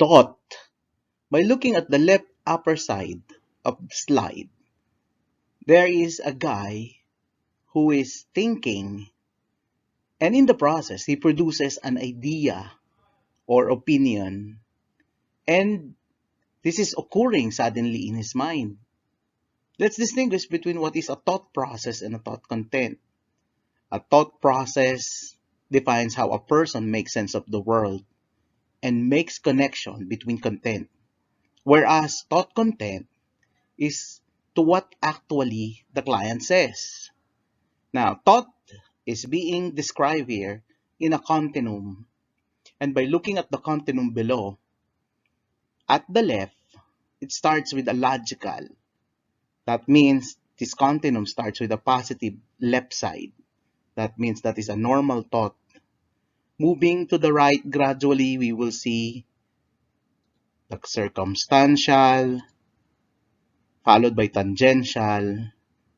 thought, by looking at the left upper side of the slide, there is a guy who is thinking, and in the process, he produces an idea or opinion, and this is occurring suddenly in his mind. Let's distinguish between what is a thought process and a thought content. A thought process defines how a person makes sense of the world and makes connection between content, whereas thought content is to what actually the client says. Now, thought is being described here in a continuum, and by looking at the continuum below, at the left, it starts with a logical. That means this continuum starts with a positive left side. That means that is a normal thought. Moving to the right, gradually we will see the circumstantial, followed by tangential,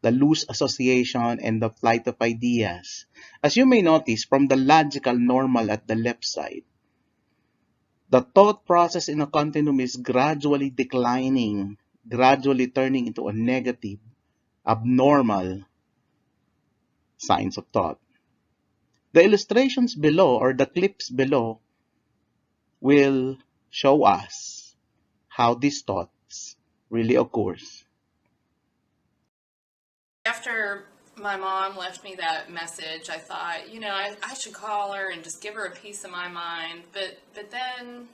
the loose association, and the flight of ideas. As you may notice from the logical normal at the left side, the thought process in a continuum is gradually declining, gradually turning into a negative, abnormal signs of thought. The illustrations below or the clips below will show us how these thoughts really occurs. After my mom left me that message, I thought, I should call her and just give her a piece of my mind. But then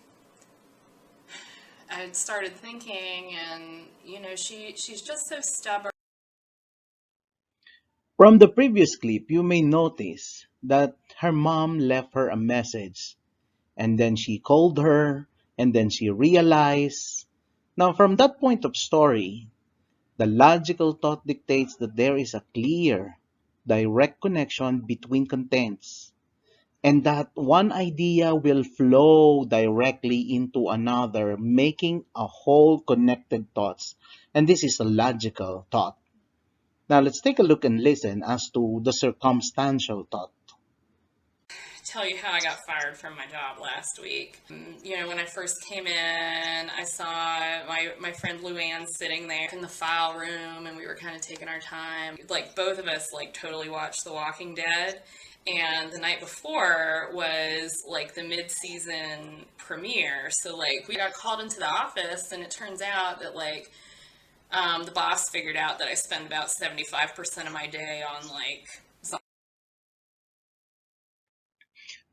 I started thinking, and she's just so stubborn. From the previous clip, you may notice that her mom left her a message, and then she called her, and then she realized. Now, from that point of story, the logical thought dictates that there is a clear, direct connection between contents, and that one idea will flow directly into another, making a whole connected thoughts. And this is a logical thought. Now let's take a look and listen as to the circumstantial thought. Tell you how I got fired from my job last week. When I first came in, I saw my friend Luann sitting there in the file room, and we were kind of taking our time. Like, both of us totally watched The Walking Dead, and the night before was the mid-season premiere. So we got called into the office, and it turns out that the boss figured out that I spend about 75% of my day on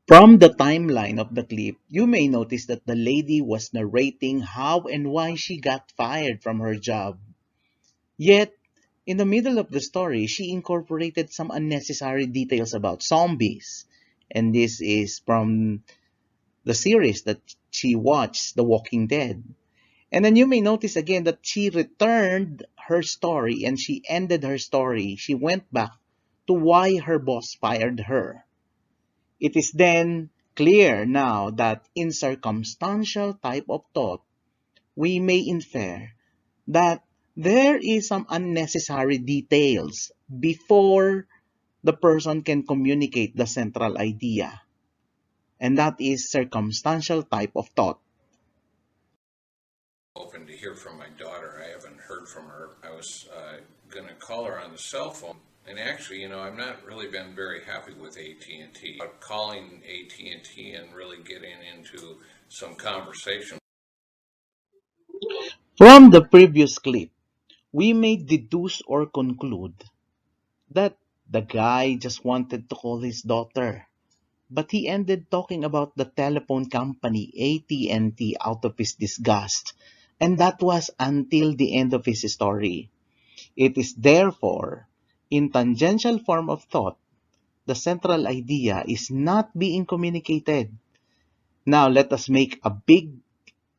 From the timeline of the clip, you may notice that the lady was narrating how and why she got fired from her job. Yet, in the middle of the story, she incorporated some unnecessary details about zombies. And this is from the series that she watched, The Walking Dead. And then you may notice again that she returned her story and she ended her story. She went back to why her boss fired her. It is then clear now that in circumstantial type of thought, we may infer that there is some unnecessary details before the person can communicate the central idea. And that is circumstantial type of thought. Hoping to hear from my daughter. I haven't heard from her. I was going to call her on the cell phone. And actually, I've not really been very happy with AT&T. About calling AT&T and really getting into some conversation. From the previous clip, we may deduce or conclude that the guy just wanted to call his daughter, but he ended talking about the telephone company AT&T out of his disgust, and that was until the end of his story. It is therefore, in tangential form of thought, the central idea is not being communicated. Now let us make a big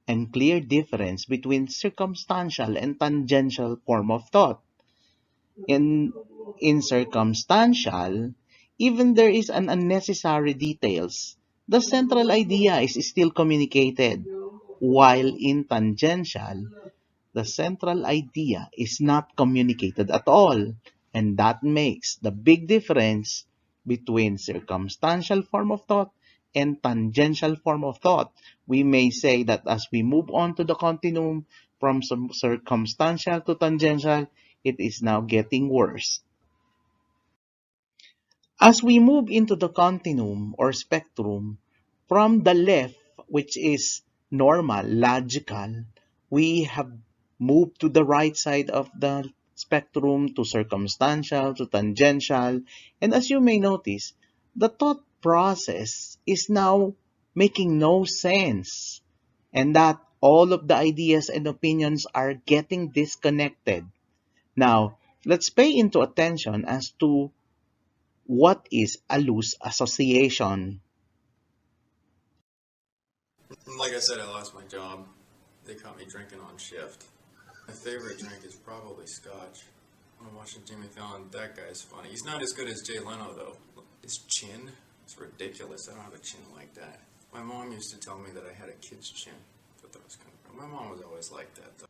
and clear difference between circumstantial and tangential form of thought. In circumstantial, even there is an unnecessary details, the central idea is still communicated, while in tangential, the central idea is not communicated at all, and that makes the big difference between circumstantial form of thought and tangential form of thought. We may say that as we move on to the continuum from some circumstantial to tangential, it is now getting worse. As we move into the continuum or spectrum, from the left, which is normal, logical, we have moved to the right side of the spectrum to circumstantial, to tangential, and as you may notice, the thought process is now making no sense, and that all of the ideas and opinions are getting disconnected. Now, let's pay into attention as to what is a loose association. Like I said, I lost my job. They caught me drinking on shift. My favorite drink is probably scotch. When I'm watching Jimmy Fallon, that guy's funny. He's not as good as Jay Leno, though. His chin, it's ridiculous. I don't have a chin like that. My mom used to tell me that I had a kid's chin. But that was kind of... My mom was always like that, though.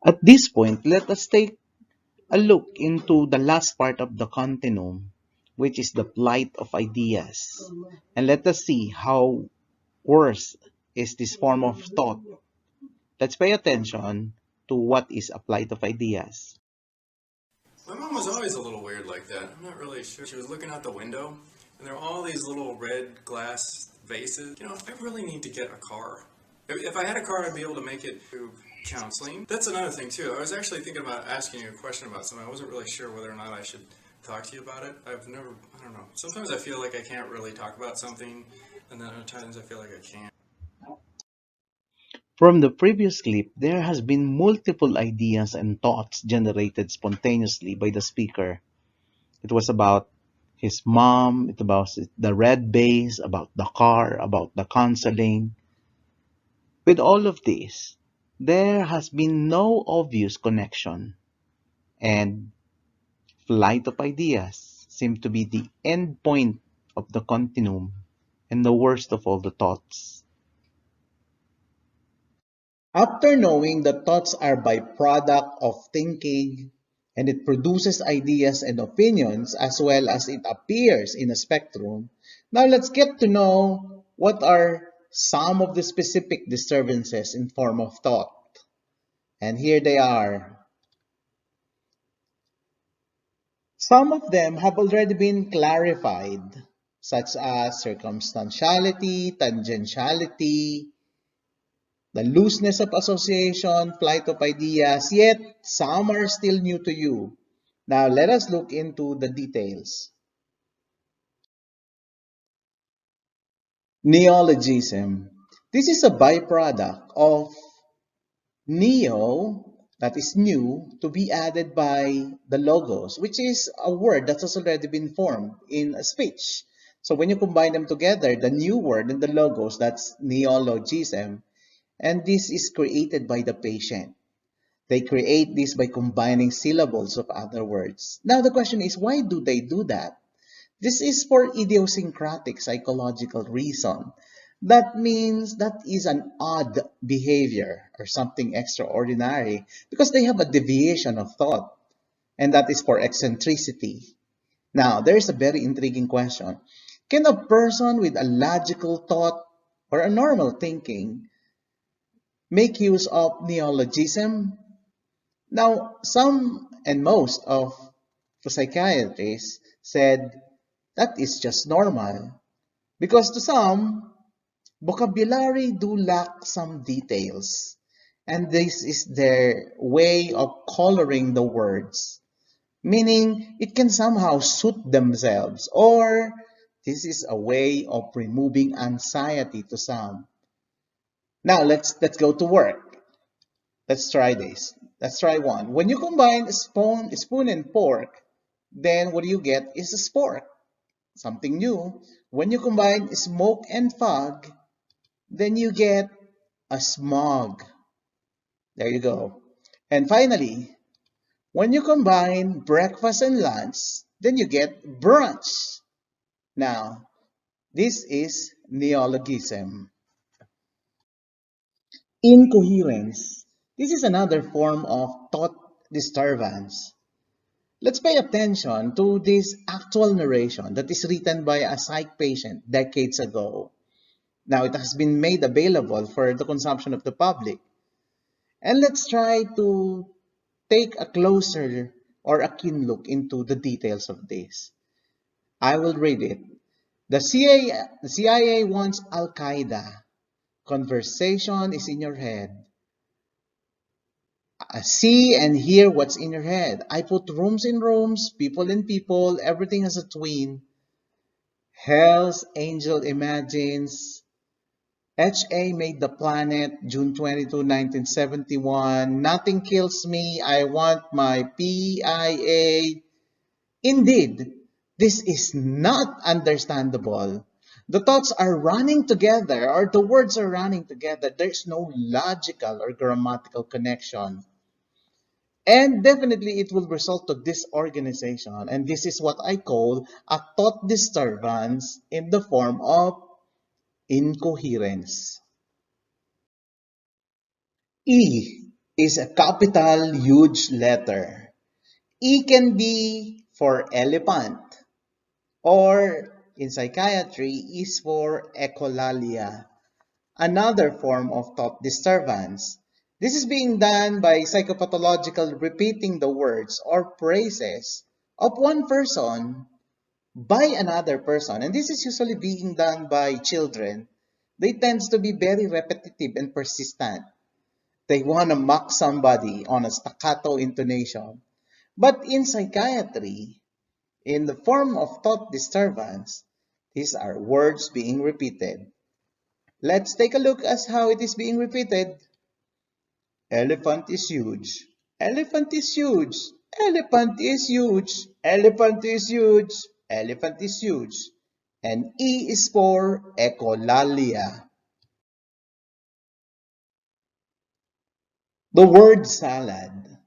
At this point, let us take a look into the last part of the continuum, which is the plight of ideas. And let us see how worse is this form of thought. Let's pay attention to what is a plight of ideas. My mom was always a little weird like that. I'm not really sure. She was looking out the window, and there were all these little red glass vases. You know, I really need to get a car. If I had a car, I'd be able to make it to counseling. That's another thing, too. I was actually thinking about asking you a question about something. I wasn't really sure whether or not I should talk to you about it. I don't know. Sometimes I feel like I can't really talk about something, and then other times I feel like I can. From the previous clip, there has been multiple ideas and thoughts generated spontaneously by the speaker. It was about his mom, it about the red base, about the car, about the counseling. With all of this, there has been no obvious connection, and flight of ideas seem to be the end point of the continuum and the worst of all the thoughts. After knowing that thoughts are byproduct of thinking and it produces ideas and opinions as well as it appears in a spectrum, now let's get to know what are some of the specific disturbances in form of thought. And here they are. Some of them have already been clarified, such as circumstantiality, tangentiality, the looseness of association, flight of ideas, yet some are still new to you. Now let us look into the details. Neologism. This is a byproduct of neo, that is new, to be added by the logos, which is a word that has already been formed in a speech. So when you combine them together, the new word and the logos, that's neologism, and this is created by the patient. They create this by combining syllables of other words. Now the question is, why do they do that? This is for idiosyncratic psychological reason. That means that is an odd behavior or something extraordinary because they have a deviation of thought, and that is for eccentricity. Now, there is a very intriguing question. Can a person with a logical thought or a normal thinking make use of neologism? Now, some and most of the psychiatrists said that is just normal because to some, vocabulary do lack some details, and this is their way of coloring the words, meaning it can somehow suit themselves, or this is a way of removing anxiety to some. Now let's go to work. Let's try this. Let's try one. When you combine spoon and fork, then what you get is a spork, something new. When you combine smoke and fog, then you get a smog. There you go. And finally, when you combine breakfast and lunch, then you get brunch. Now, this is neologism. Incoherence. This is another form of thought disturbance. Let's pay attention to this actual narration that is written by a psych patient decades ago. Now it has been made available for the consumption of the public. And let's try to take a closer or a keen look into the details of this. I will read it. The CIA wants Al Qaeda. Conversation is in your head. See and hear what's in your head. I put rooms in rooms, people in people, everything has a twin. Hell's Angel imagines. HA made the planet June 22, 1971. Nothing kills me. I want my PIA. Indeed, this is not understandable. The thoughts are running together, or the words are running together. There's no logical or grammatical connection. And definitely it will result to disorganization. And this is what I call a thought disturbance in the form of incoherence. E is a capital huge letter. E can be for elephant, or in psychiatry is for echolalia, another form of thought disturbance. This is being done by psychopathological repeating the words or phrases of one person by another person. And this is usually being done by children. They tend to be very repetitive and persistent. They want to mock somebody on a staccato intonation. But in psychiatry, in the form of thought disturbance, these are words being repeated. Let's take a look at how it is being repeated. Elephant is huge. Elephant is huge. Elephant is huge. Elephant is huge. Elephant is huge. And E is for echolalia. The word salad.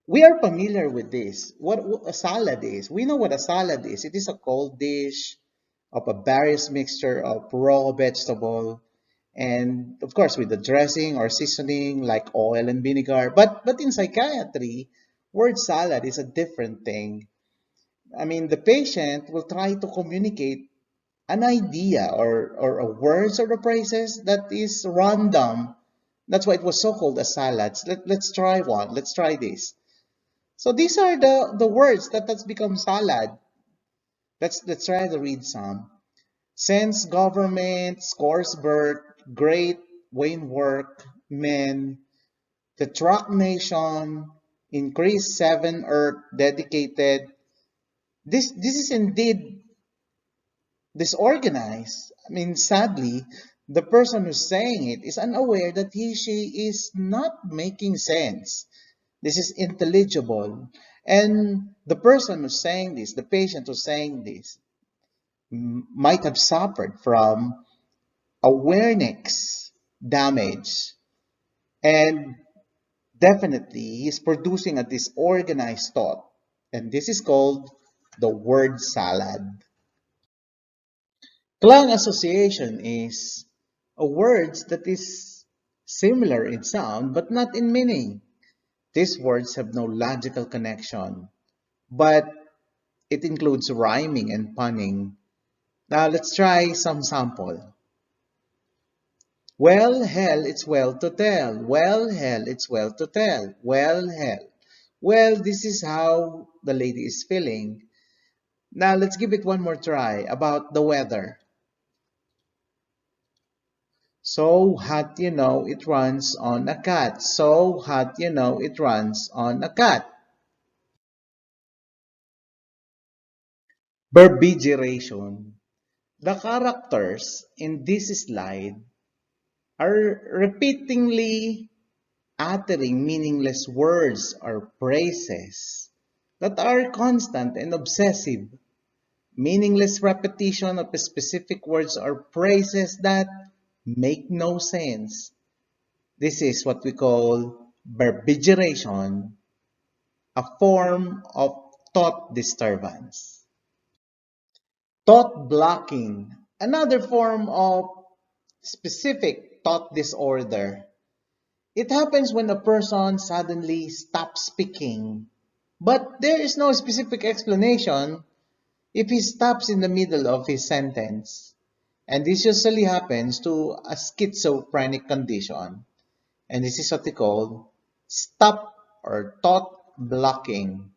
We are familiar with this. What a salad is. We know what a salad is. It is a cold dish of a various mixture of raw vegetable and of course with the dressing or seasoning like oil and vinegar. But in psychiatry, word salad is a different thing. I mean, the patient will try to communicate an idea or a words or a phrases that is random. That's why it was so called a salad. Let's try one. Let's try this. So these are the words that has become salad. Let's try to read some. Since government scores birth, great Wayne work, men, the truck nation, increase 7 earth dedicated. This is indeed disorganized. I mean, sadly, the person who's saying it is unaware that she is not making sense. This is intelligible. And the person who's saying this, the patient who's saying this, might have suffered from awareness damage, and definitely he's producing a disorganized thought, and this is called the word salad. Clang association is a word that is similar in sound but not in meaning. These words have no logical connection, but it includes rhyming and punning. Now let's try some sample. Well, hell, it's well to tell. Well, hell, it's well to tell. Well, hell. Well, this is how the lady is feeling. Now, let's give it one more try about the weather. So hot, it runs on a cat. So hot, it runs on a cat. Verb Generation. The characters in this slide are repeatedly uttering meaningless words or phrases that are constant and obsessive. Meaningless repetition of specific words or phrases that make no sense. This is what we call verbigeration, a form of thought disturbance. Thought blocking, another form of specific thought disorder. It happens when a person suddenly stops speaking But there is no specific explanation if he stops in the middle of his sentence. And this usually happens to a schizophrenic condition. And this is what they call stop or thought blocking.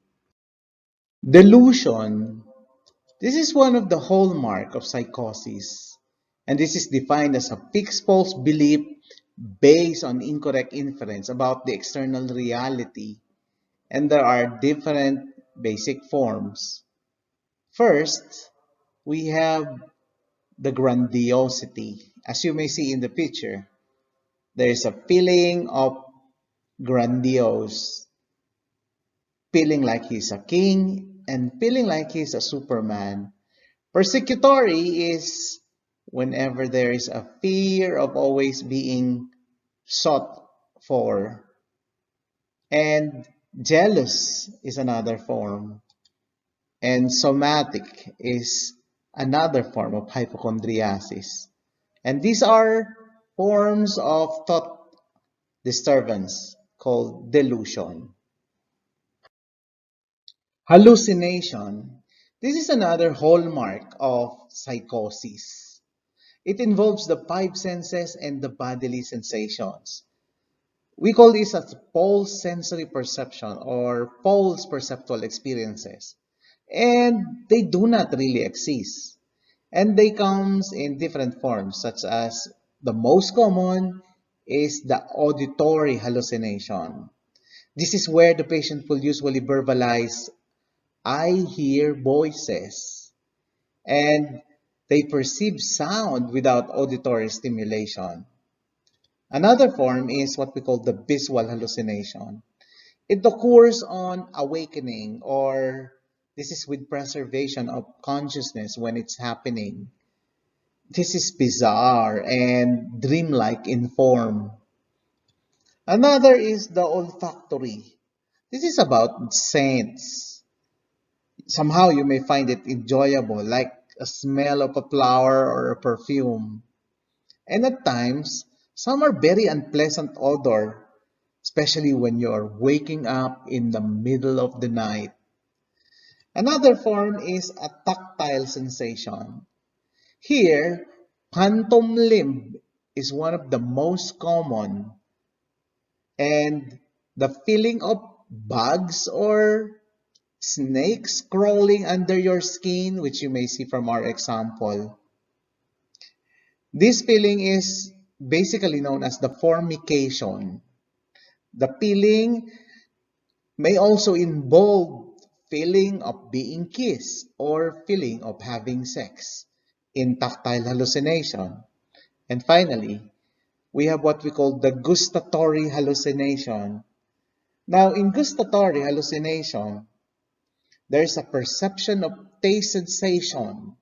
Delusion. This is one of the hallmark of psychosis. And this is defined as a fixed false belief based on incorrect inference about the external reality. And there are different basic forms. First, we have the grandiosity. As you may see in the picture, there is a feeling of grandiose, feeling like he's a king and feeling like he's a superman. Persecutory is whenever there is a fear of always being sought for. And jealous is another form. And somatic is another form of hypochondriasis. And these are forms of thought disturbance called delusion. Hallucination. This is another hallmark of psychosis. It involves the five senses and the bodily sensations. We call this as false sensory perception or false perceptual experiences. And they do not really exist. And they comes in different forms, such as the most common is the auditory hallucination. This is where the patient will usually verbalize, I hear voices, and they perceive sound without auditory stimulation. Another form is what we call the visual hallucination. It occurs on awakening, or this is with preservation of consciousness when it's happening. This is bizarre and dreamlike in form. Another is the olfactory. This is about scents. Somehow you may find it enjoyable, like a smell of a flower or a perfume. And at times, some are very unpleasant odor, especially when you're waking up in the middle of the night. Another form is a tactile sensation. Here, phantom limb is one of the most common, and the feeling of bugs or snakes crawling under your skin, which you may see from our example. This feeling is basically known as the formication. The feeling may also involve feeling of being kissed or feeling of having sex in tactile hallucination. And finally, we have what we call the gustatory hallucination. Now, in gustatory hallucination, there is a perception of taste sensation,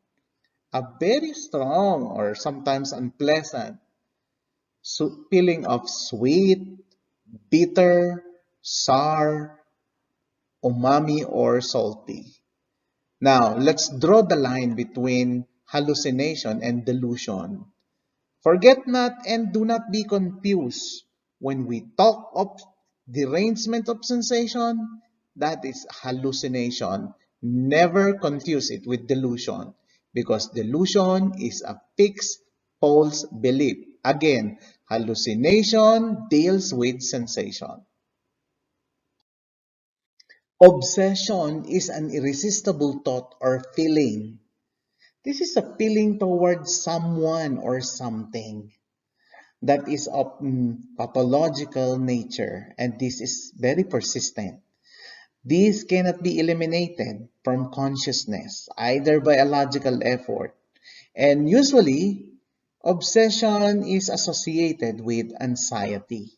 a very strong or sometimes unpleasant feeling of sweet, bitter, sour, umami, or salty. Now, let's draw the line between hallucination and delusion. Forget not and do not be confused. When we talk of derangement of sensation, that is hallucination. Never confuse it with delusion, because delusion is a fixed false belief. Again, hallucination deals with sensation. Obsession is an irresistible thought or feeling. This is a feeling towards someone or something that is of pathological nature, and this is very persistent. This cannot be eliminated from consciousness either by a logical effort, and usually obsession is associated with anxiety.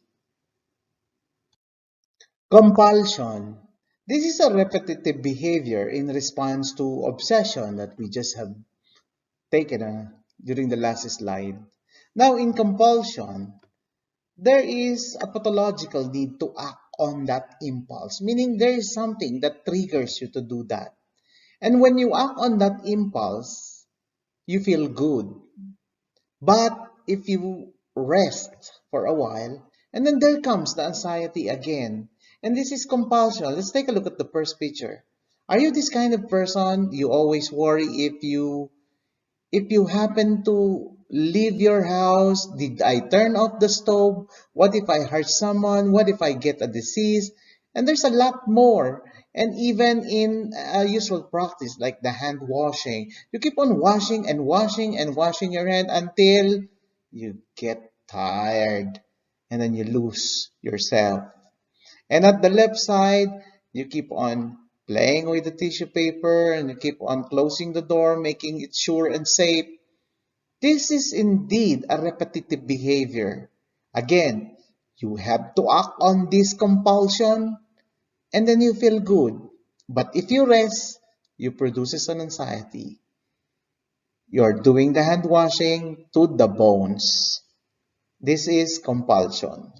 Compulsion. This is a repetitive behavior in response to obsession that we just have taken during the last slide. Now, in compulsion, there is a pathological need to act on that impulse, meaning there is something that triggers you to do that. And when you act on that impulse, you feel good. But if you rest for a while, and then there comes the anxiety again, And this is compulsion. Let's take a look at the first picture. Are you this kind of person? You always worry if you happen to leave your house, did I turn off the stove? What if I hurt someone? What if I get a disease? And there's a lot more. And even in usual practice like the hand washing, you keep on washing and washing and washing your hand until you get tired and then you lose yourself. And at the left side, you keep on playing with the tissue paper and you keep on closing the door, making it sure and safe. This is indeed a repetitive behavior. Again, you have to act on this compulsion and then you feel good. But if you rest, you produces an anxiety. You're doing the hand washing to the bones. This is compulsion.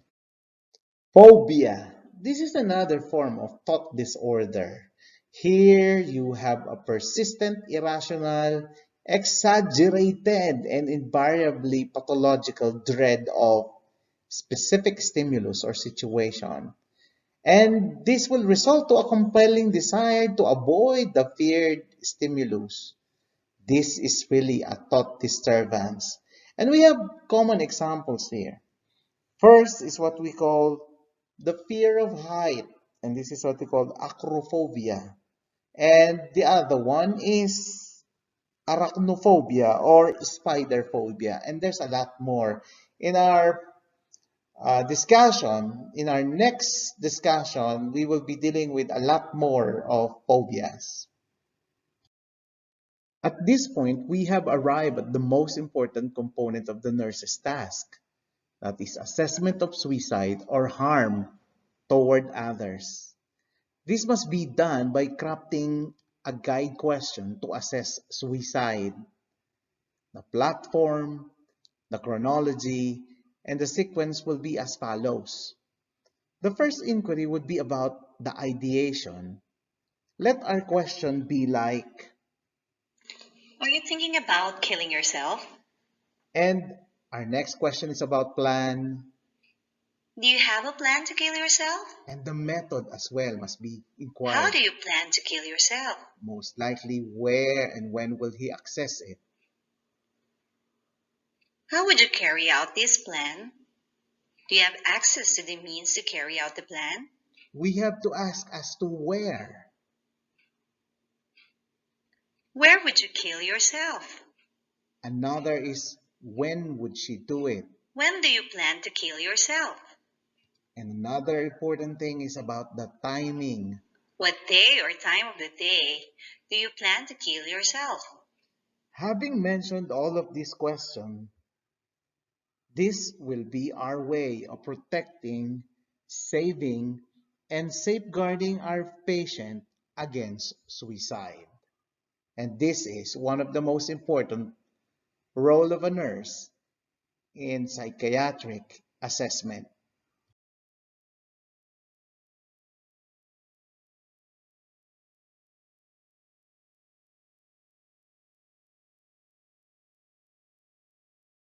Phobia. This is another form of thought disorder. Here you have a persistent, irrational, exaggerated, and invariably pathological dread of specific stimulus or situation. And this will result to a compelling desire to avoid the feared stimulus. This is really a thought disturbance. And we have common examples here. First is what we call the fear of height, and this is what we call acrophobia. And the other one is arachnophobia or spider phobia. And there's a lot more. In our in our next discussion, we will be dealing with a lot more of phobias. At this point, we have arrived at the most important component of the nurse's task. That is assessment of suicide or harm toward others. This must be done by crafting a guide question to assess suicide. The platform, the chronology, and the sequence will be as follows. The first inquiry would be about the ideation. Let our question be like, Are you thinking about killing yourself? and our next question is about plan, Do you have a plan to kill yourself? and the method as well must be How inquired. do you plan to kill yourself? Most likely, where and when will he access it? How would you carry out this plan? Do you have access to the means to carry out the plan? We have to ask as to where. Where would you kill yourself? Another is when would she do it? When do you plan to kill yourself? And another important thing is about the timing. What day or time of the day do you plan to kill yourself? Having mentioned all of these questions, this will be our way of protecting, saving, and safeguarding our patient against suicide. And this is one of the most important role of a nurse in psychiatric assessment.